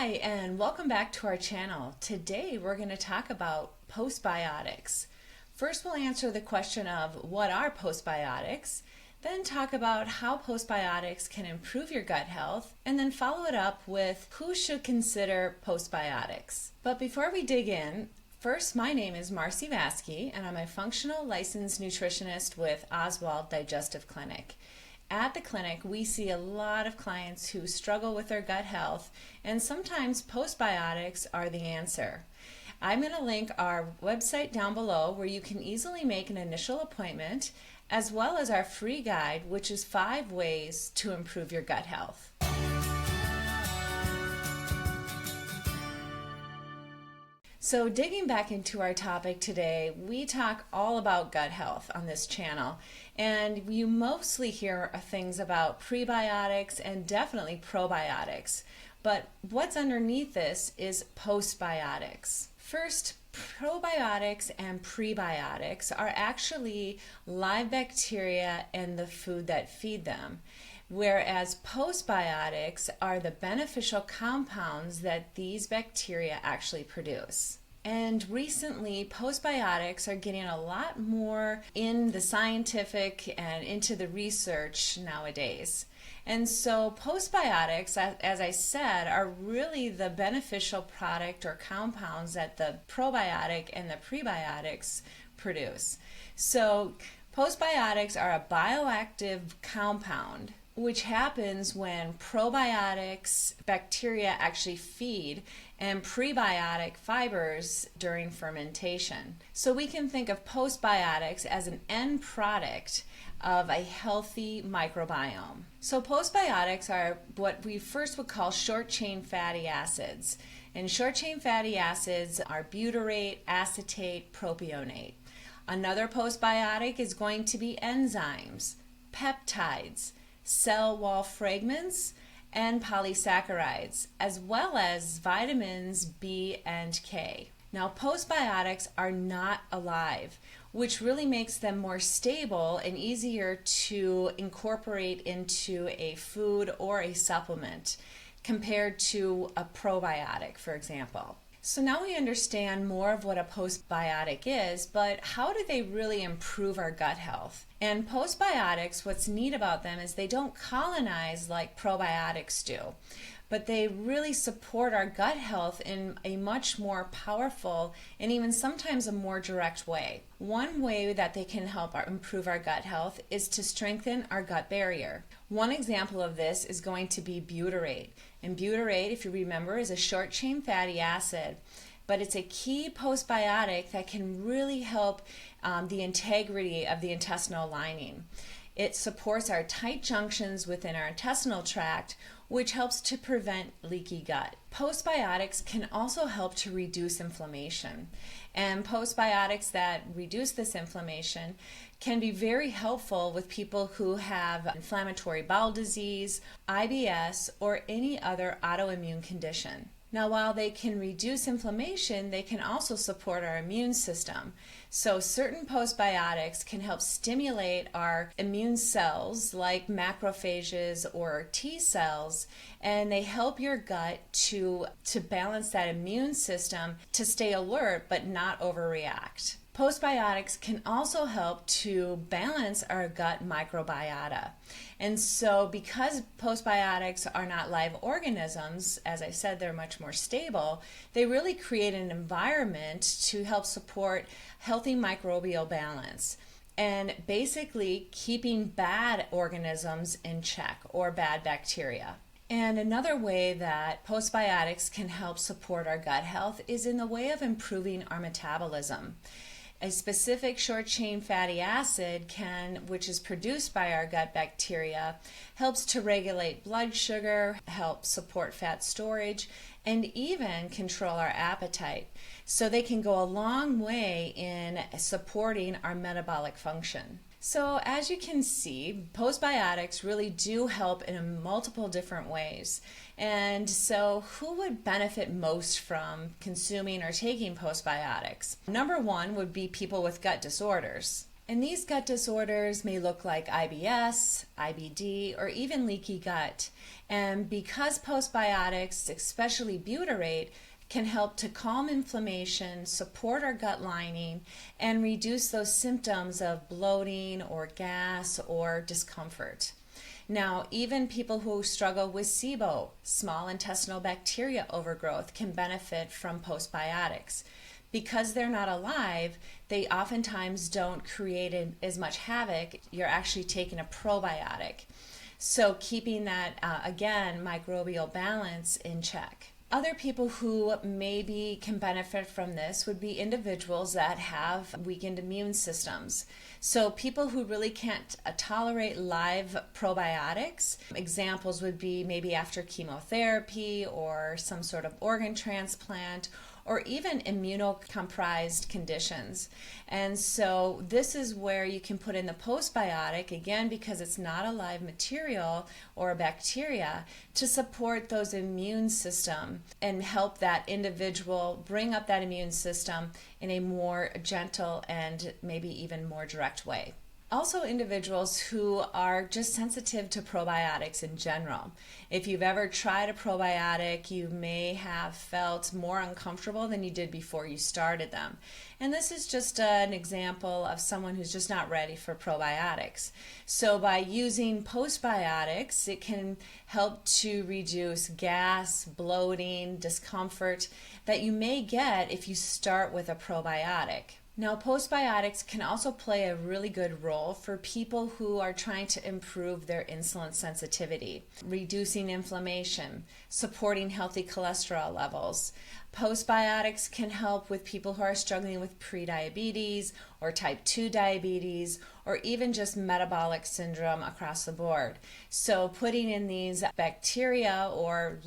Hi, and welcome back to our channel. Today we're going to talk about postbiotics. First we'll answer the question of what are postbiotics, then talk about how postbiotics can improve your gut health, and then follow it up with who should consider postbiotics. But before we dig in, first, my name is Marcy Vasky, and I'm a functional licensed nutritionist with Oswald Digestive Clinic. At the clinic, we see a lot of clients who struggle with their gut health, and sometimes postbiotics are the answer. I'm going to link our website down below where you can easily make an initial appointment, as well as our free guide, which is 5 ways to improve your gut health. So digging back into our topic today, we talk all about gut health on this channel, and you mostly hear things about prebiotics and definitely probiotics. But what's underneath this is postbiotics. First, probiotics and prebiotics are actually live bacteria and the food that feed them, whereas postbiotics are the beneficial compounds that these bacteria actually produce. And recently, postbiotics are getting a lot more in the scientific and into the research nowadays. And so postbiotics, as I said, are really the beneficial product or compounds that the probiotic and the prebiotics produce. So postbiotics are a bioactive compound which happens when probiotics bacteria actually feed and prebiotic fibers during fermentation. So we can think of postbiotics as an end product of a healthy microbiome. So postbiotics are what we first would call short-chain fatty acids. And short-chain fatty acids are butyrate, acetate, propionate. Another postbiotic is going to be enzymes, peptides, cell wall fragments, and polysaccharides, as well as vitamins B and K. Now, postbiotics are not alive, which really makes them more stable and easier to incorporate into a food or a supplement compared to a probiotic, for example. So now we understand more of what a postbiotic is, but how do they really improve our gut health? And postbiotics, what's neat about them is they don't colonize like probiotics do, but they really support our gut health in a much more powerful and even sometimes a more direct way. One way that they can help improve our gut health is to strengthen our gut barrier. One example of this is going to be butyrate. And butyrate, if you remember, is a short-chain fatty acid, but it's a key postbiotic that can really help the integrity of the intestinal lining. It supports our tight junctions within our intestinal tract, which helps to prevent leaky gut. Postbiotics can also help to reduce inflammation. And postbiotics that reduce this inflammation can be very helpful with people who have inflammatory bowel disease, IBS, or any other autoimmune condition. Now, while they can reduce inflammation, they can also support our immune system. So certain postbiotics can help stimulate our immune cells like macrophages or T cells, and they help your gut to balance that immune system to stay alert but not overreact. Postbiotics can also help to balance our gut microbiota. And so because postbiotics are not live organisms, as I said, they're much more stable, they really create an environment to help support healthy microbial balance and basically keeping bad organisms in check or bad bacteria. And another way that postbiotics can help support our gut health is in the way of improving our metabolism. A specific short-chain fatty acid which is produced by our gut bacteria, helps to regulate blood sugar, helps support fat storage, and even control our appetite. So they can go a long way in supporting our metabolic function. So as you can see, postbiotics really do help in multiple different ways. And so who would benefit most from consuming or taking postbiotics? Number one would be people with gut disorders. And these gut disorders may look like IBS, IBD, or even leaky gut. And because postbiotics, especially butyrate, can help to calm inflammation, support our gut lining, and reduce those symptoms of bloating or gas or discomfort. Now, even people who struggle with SIBO, small intestinal bacteria overgrowth, can benefit from postbiotics. Because they're not alive, they oftentimes don't create as much havoc. You're actually taking a probiotic. So keeping that, again, microbial balance in check. Other people who maybe can benefit from this would be individuals that have weakened immune systems. So people who really can't tolerate live probiotics, examples would be maybe after chemotherapy or some sort of organ transplant, or even immunocompromised conditions. And so this is where you can put in the postbiotic, again, because it's not a live material or a bacteria, to support those immune system and help that individual bring up that immune system in a more gentle and maybe even more direct way. Also, individuals who are just sensitive to probiotics in general. If you've ever tried a probiotic, you may have felt more uncomfortable than you did before you started them. And this is just an example of someone who's just not ready for probiotics. So by using postbiotics, it can help to reduce gas, bloating, discomfort that you may get if you start with a probiotic. Now, postbiotics can also play a really good role for people who are trying to improve their insulin sensitivity, reducing inflammation, supporting healthy cholesterol levels. Postbiotics can help with people who are struggling with prediabetes or type 2 diabetes or even just metabolic syndrome across the board. So putting in these bacteria, or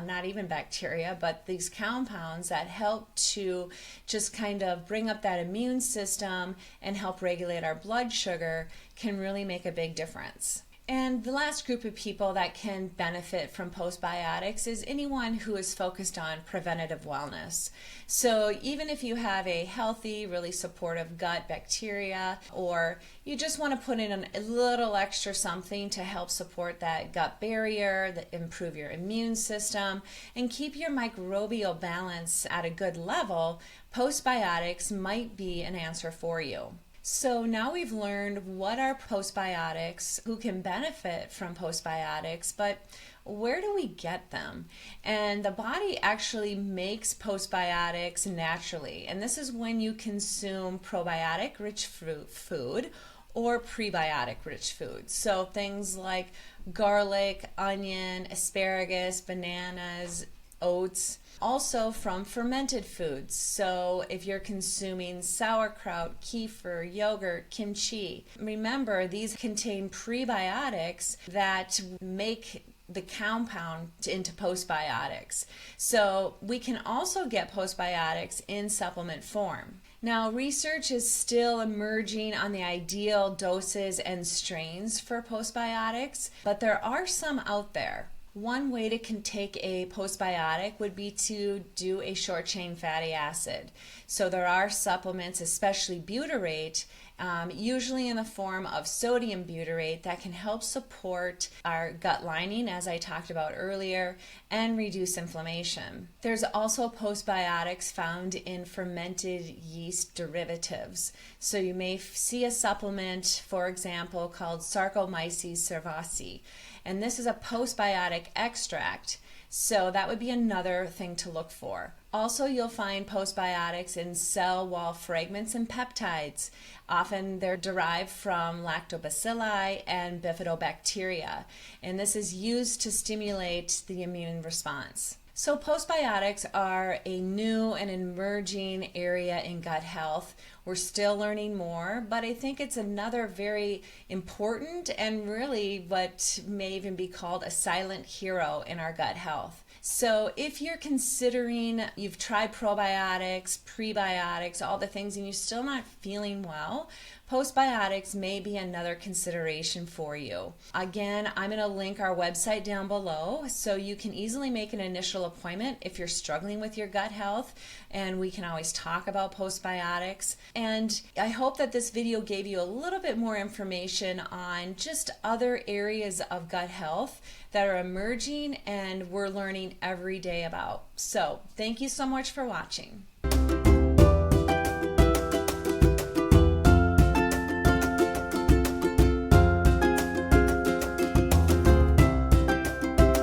not even bacteria, but these compounds that help to just kind of bring up that immune system and help regulate our blood sugar, can really make a big difference. And the last group of people that can benefit from postbiotics is anyone who is focused on preventative wellness. So even if you have a healthy, really supportive gut bacteria, or you just want to put in a little extra something to help support that gut barrier, improve your immune system, and keep your microbial balance at a good level, postbiotics might be an answer for you. So now we've learned what are postbiotics, who can benefit from postbiotics, but where do we get them? And the body actually makes postbiotics naturally, and this is when you consume probiotic-rich food or prebiotic-rich food. So things like garlic, onion, asparagus, bananas, oats. Also from fermented foods. So if you're consuming sauerkraut, kefir, yogurt, kimchi, remember these contain prebiotics that make the compound into postbiotics. So we can also get postbiotics in supplement form. Now, research is still emerging on the ideal doses and strains for postbiotics, but there are some out there. One way to take a postbiotic would be to do a short chain fatty acid. So there are supplements, especially butyrate, usually in the form of sodium butyrate, that can help support our gut lining, as I talked about earlier, and reduce inflammation. There's also postbiotics found in fermented yeast derivatives. So you may see a supplement, for example, called Saccharomyces cerevisiae, and this is a postbiotic extract. So that would be another thing to look for. Also, you'll find postbiotics in cell wall fragments and peptides. Often they're derived from lactobacilli and bifidobacteria, and this is used to stimulate the immune response. So postbiotics are a new and emerging area in gut health. We're still learning more, but I think it's another very important and really what may even be called a silent hero in our gut health. So if you're considering, you've tried probiotics, prebiotics, all the things, and you're still not feeling well, postbiotics may be another consideration for you. Again, I'm going to link our website down below so you can easily make an initial appointment if you're struggling with your gut health, and we can always talk about postbiotics. And I hope that this video gave you a little bit more information on just other areas of gut health that are emerging and we're learning every day about. So thank you so much for watching.